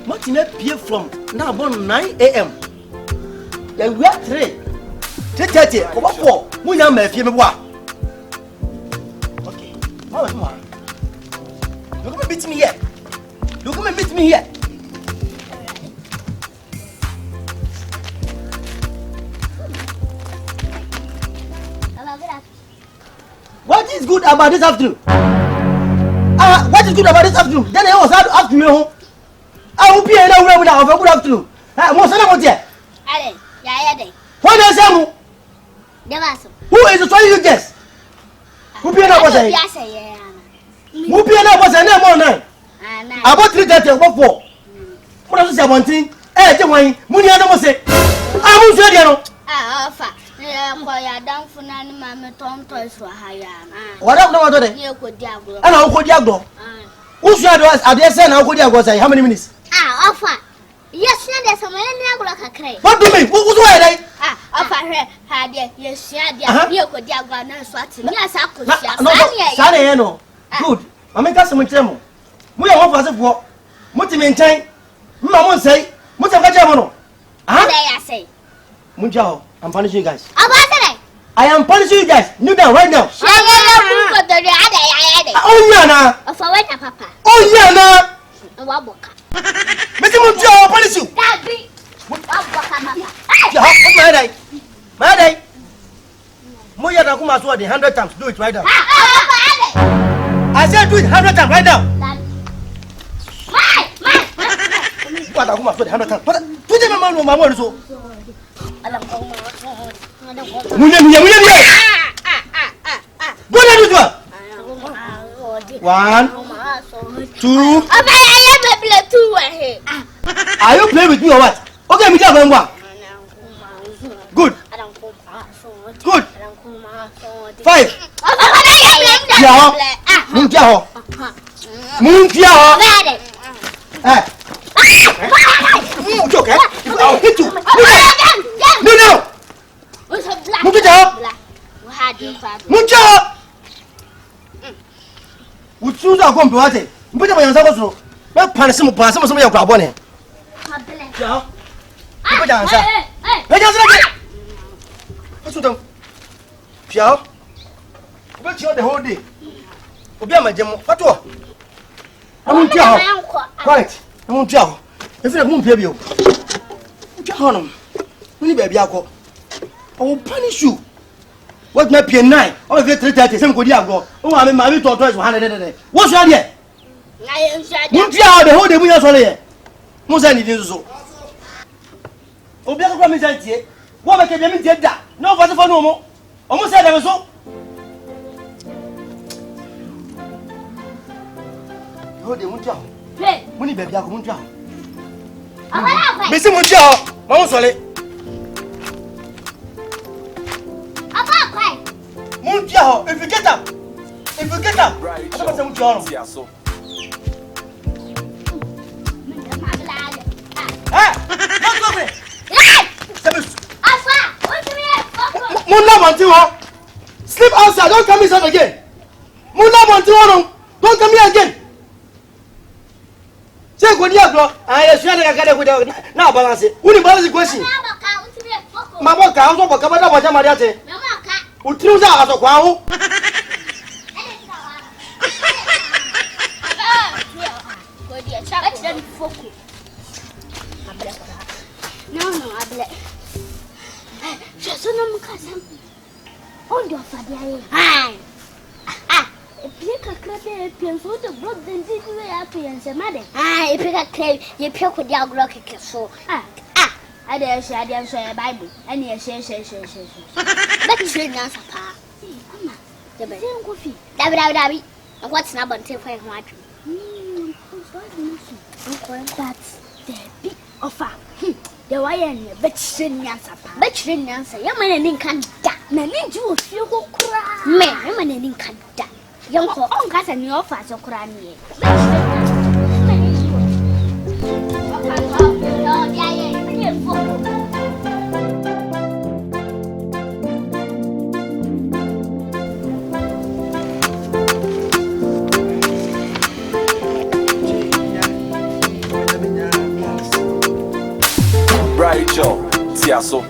What in a peer from now about 9 a.m. Then we are 3:30 over 4. We are my fear. Okay. How am I? You come and meet me here. You come and meet me here. What is good about this afternoon? What is good about this afternoon? Then I was asking you. I will be in a room now. Good afternoon. What's the matter? What is that? Who is the trying you guess? Who be enough was a who be enough was a name on night? About 3:30 or 4. What else is I wanting? Eh, the way Munny was say. I was ready. What up, no other? And I'll go Diago. Who's your address? I dare say, I'll go Diago. How many minutes? Offer. Yes, there's a man like a crane. What do you mean? What was I? Offer her, had yes, you could Diago and Swatting. Yes, I could. No, good. I make us some trouble. We are one for the war. What do you maintain? Mamma say, what's a Vajamano? I say, Munjao, I'm punishing you guys. I am punishing you guys. Kneel down right now. Oh, Yana. Papa. Oh, Yana. Mr. Munjao, punish you. My day. Moya Nakuma sword 100 times. Do it right now. I said do it 100 times right now. What Nakuma sword 100 times. What? Do the mama so. One, two. Are you playing with me or what? Okay, me tell one. Good. Good. 5. Yeah. Munjao. Munjao. Okay. I'll hit you. No. Munjao. Munjao. Would you go to what? But I was also. Well, punish some pass some of your crab on it. Yeah. Put down, sir. What's the Pia? What's your the whole day? Obiama Jamo, what? I won't tell. Quiet. I won't tell. If I won't pay you, John, when you baby, I will punish you. What might be a 9 or if you're 3:30, some good go. Oh, I'm in my little twice 100. What's your idea? Won't tell the whole day we are sorry. Most I need so. Obiama come inside here. What can you get that? No, for no more. Almost said I was so. Oh, they won't tell. Money baby, I won't tell. Missing won't tell. Mama Solly. Muntia, if you get up, right, I don't know. Sleep outside, don't come inside again. Don't come here again. Say good year, I swear I got it without now balance it. Who balance the question? Mamma cows over Cabana was a mariate. Who threw out of Quao? No, I bless. Just no cousin. Hold your father. Pick a crab appearance with the blood, then did you appearance a mother? If you got clay, you pick with your rocket so. I dare say a Bible, and yes, yes. Let's say answer, Pa. The bed coffee. Dabby. And what's number until 5 watch? That's the big offer. The wire, but she didn't answer. Young man and can't die. Nanny, you feel go cry. Man, and can't die. Young Uncle and your father crying. Bright Joe, Tiaso.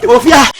Wofia